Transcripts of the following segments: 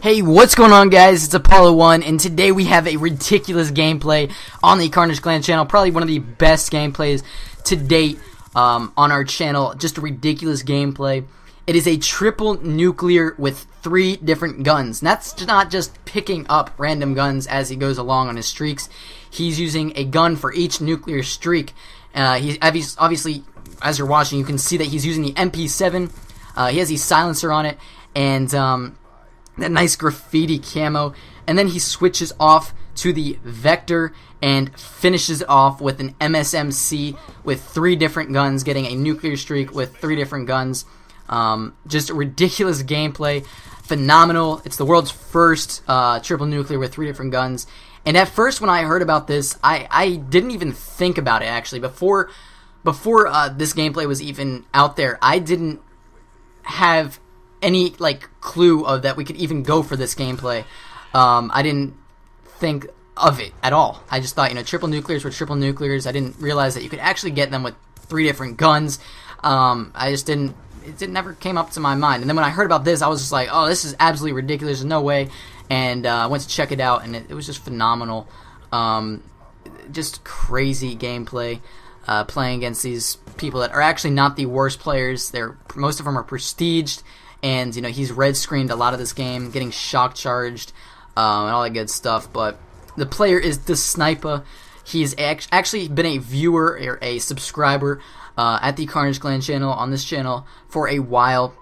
Hey, what's going on, guys? It's Apollo 1, and today we have a ridiculous gameplay on the Carnage Clan channel. Probably one of the best gameplays to date on our channel. Just a ridiculous gameplay. It is a triple nuclear with 3 different guns. And that's not just picking up random guns as he goes along on his streaks. He's using a gun for each nuclear streak. He's obviously, as you're watching, you can see that he's using the MP7. He has the silencer on it, and that nice graffiti camo, and then he switches off to the Vector and finishes off with an MSMC with 3 different guns, getting a nuclear streak with 3 different guns. Just a ridiculous gameplay, phenomenal. It's the world's first triple nuclear with 3 different guns. And at first, when I heard about this, I didn't even think about it. Actually, before this gameplay was even out there, I didn't have any clue of that we could even go for this gameplay. I didn't think of it at all. I just thought, triple nuclears were triple nuclears. I didn't realize that you could actually get them with 3 different guns. I just didn't. It never came up to my mind. And then when I heard about this, I was just like, oh, this is absolutely ridiculous. There's no way. And I went to check it out, and it was just phenomenal. Just crazy gameplay. Playing against these people that are actually not the worst players. Most of them are prestiged. And, he's red screened a lot of this game, getting shock charged, and all that good stuff. But the player is the Sniper. He's actually been a viewer or a subscriber at the Carnage Clan channel, on this channel, for a while.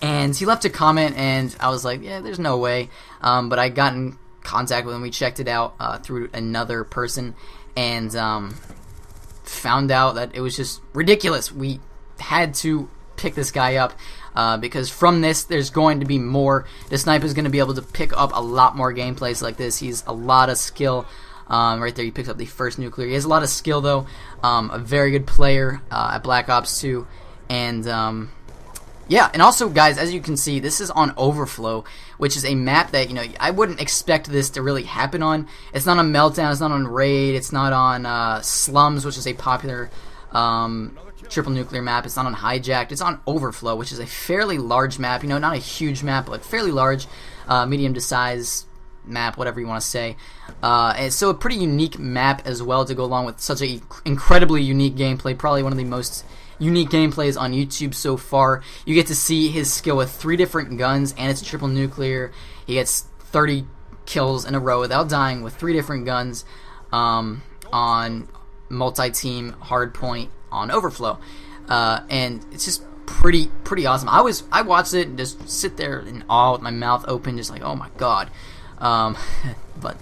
And he left a comment, and I was like, yeah, there's no way. But I got in contact with him. We checked it out through another person, and found out that it was just ridiculous. We had to pick this guy up. Because from this, there's going to be more. The Sniper is going to be able to pick up a lot more gameplays like this. He's a lot of skill. Right there, he picks up the first nuclear. He has a lot of skill, though. A very good player at Black Ops 2. And, yeah, and also, guys, as you can see, this is on Overflow, which is a map that, I wouldn't expect this to really happen on. It's not on Meltdown, it's not on Raid, it's not on Slums, which is a popular triple nuclear map. It's not on Hijacked. It's on Overflow, which is a fairly large map. Not a huge map, but fairly large, medium to size map, whatever you want to say. And so a pretty unique map as well to go along with such a incredibly unique gameplay. Probably one of the most unique gameplays on YouTube so far. You get to see his skill with 3 different guns, and it's a triple nuclear. He gets 30 kills in a row without dying with 3 different guns on multi-team hardpoint on Overflow, and it's just pretty awesome. I watched it and just sit there in awe with my mouth open, just like, oh my god. But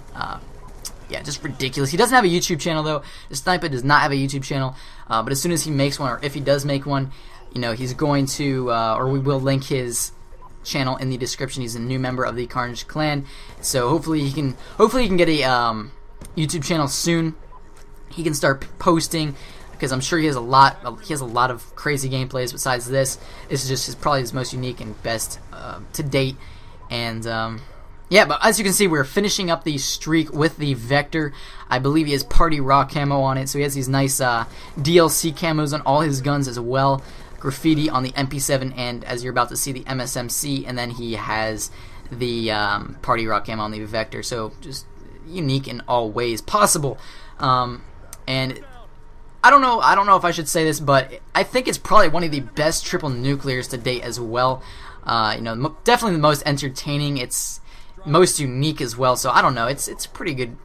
yeah, just ridiculous. He doesn't have a YouTube channel, though. The Sniper does not have a YouTube channel, but as soon as he makes one, or if he does make one, he's going to, or we will link his channel in the description. He's a new member of the Carnage Clan, so hopefully he can get a YouTube channel soon. He can start posting, because I'm sure he has a lot of crazy gameplays besides this. This is just probably his most unique and best to date. And yeah, but as you can see, we're finishing up the streak with the Vector. I believe he has Party Rock camo on it, so he has these nice DLC camos on all his guns as well. Graffiti on the MP7, and as you're about to see, the MSMC, and then he has the Party Rock camo on the Vector. So just unique in all ways possible. And I don't know if I should say this, but I think it's probably one of the best triple nuclears to date as well. Definitely the most entertaining. It's most unique as well. So I don't know. It's pretty good.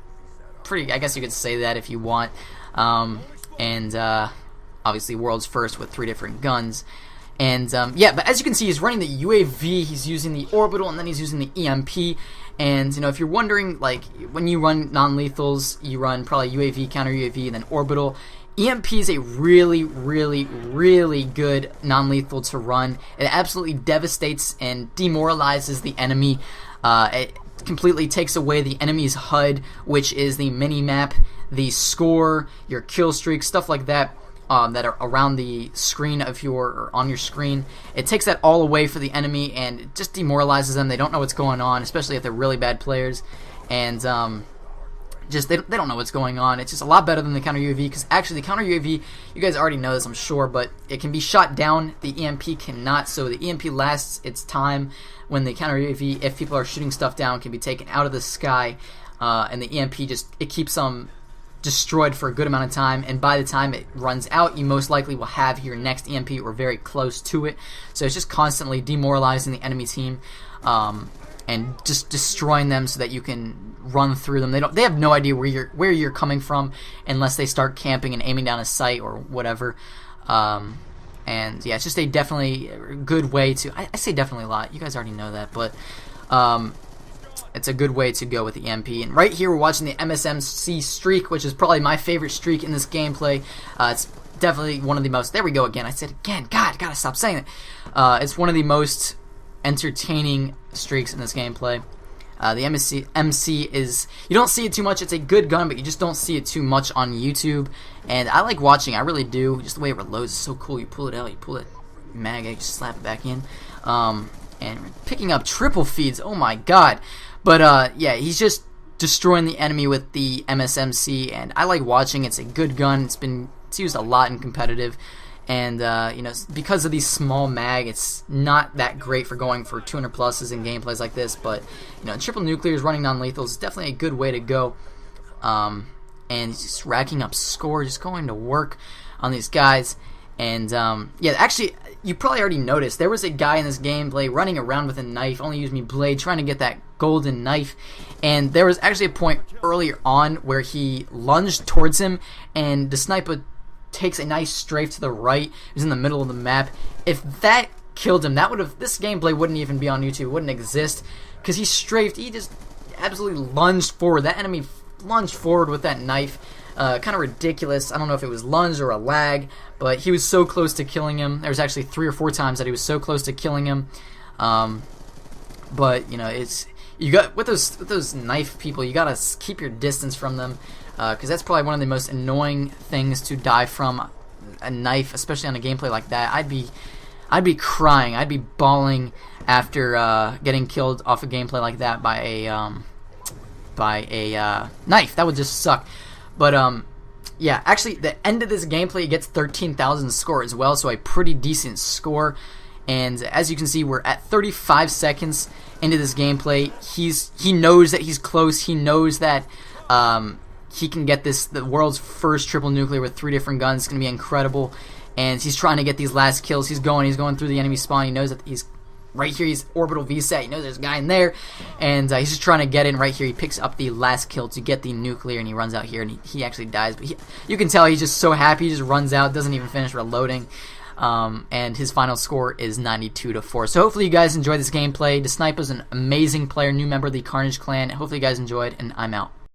I guess you could say that if you want. And obviously world's first with 3 different guns. And yeah, but as you can see, he's running the UAV. He's using the orbital, and then he's using the EMP. And if you're wondering, when you run non-lethals, you run probably UAV, counter UAV, and then orbital. EMP is a really, really, really good non-lethal to run. It absolutely devastates and demoralizes the enemy. It completely takes away the enemy's HUD, which is the mini-map, the score, your kill streak, stuff like that. That are around the screen or on your screen. It takes that all away for the enemy, and it just demoralizes them. They don't know what's going on, especially if they're really bad players. And just they don't know what's going on. It's just a lot better than the counter UAV, because actually the counter UAV, you guys already know this, I'm sure, but it can be shot down. The EMP cannot. So the EMP lasts its time, when the counter UAV, if people are shooting stuff down, can be taken out of the sky, and the EMP it keeps them destroyed for a good amount of time, and by the time it runs out, you most likely will have your next EMP or very close to it. So it's just constantly demoralizing the enemy team, and just destroying them so that you can run through them. They have no idea where you're coming from unless they start camping and aiming down a sight or whatever. And yeah, it's just a definitely good way to, I say definitely a lot, you guys already know that, but it's a good way to go with the EMP. And right here we're watching the MSMC streak, which is probably my favorite streak in this gameplay. It's definitely one of the most, there we go again, I said again, God, gotta stop saying it. It's one of the most entertaining streaks in this gameplay. The MC is, you don't see it too much. It's a good gun, but you just don't see it too much on YouTube. And I like watching, I really do. Just the way it reloads is so cool. You pull it out, you pull it mag, you just slap it back in. And picking up triple feeds, oh my god. But yeah, he's just destroying the enemy with the MSMC, and I like watching. It's a good gun. It's used a lot in competitive. And you know, because of these small mag, it's not that great for going for 200 pluses in gameplays like this. But you know, triple nuclears running non-lethal is definitely a good way to go. And he's just racking up score, just going to work on these guys. And yeah, actually, you probably already noticed there was a guy in this gameplay running around with a knife, only used me blade, trying to get that golden knife. And there was actually a point earlier on where he lunged towards him, and the sniper takes a nice strafe to the right. He's in the middle of the map. If that killed him, this gameplay wouldn't even be on YouTube. It wouldn't exist, because he strafed. He just absolutely lunged forward. That enemy lunged forward with that knife. Kind of ridiculous. I don't know if it was lunge or a lag, but he was so close to killing him. There was actually 3 or 4 times that he was so close to killing him. But you know, you got with those knife people, you gotta keep your distance from them. Because that's probably one of the most annoying things to die from, a knife, especially on a gameplay like that. I'd be crying, I'd be bawling after getting killed off a gameplay like that by a knife. That would just suck. But yeah, actually, the end of this gameplay gets 13,000 score as well, so a pretty decent score. And as you can see, we're at 35 seconds into this gameplay. He knows that he's close. He knows that he can get the world's first triple nuclear with 3 different guns. It's going to be incredible. And he's trying to get these last kills. He's going through the enemy spawn. He knows that he's right here. He's orbital VSAT. He knows there's a guy in there. And he's just trying to get in right here. He picks up the last kill to get the nuclear, and he runs out here, and he actually dies. But you can tell he's just so happy. He just runs out, doesn't even finish reloading. And his final score is 92-4. So hopefully you guys enjoyed this gameplay. The Sniper's an amazing player, new member of the Carnage clan. Hopefully you guys enjoyed, and I'm out.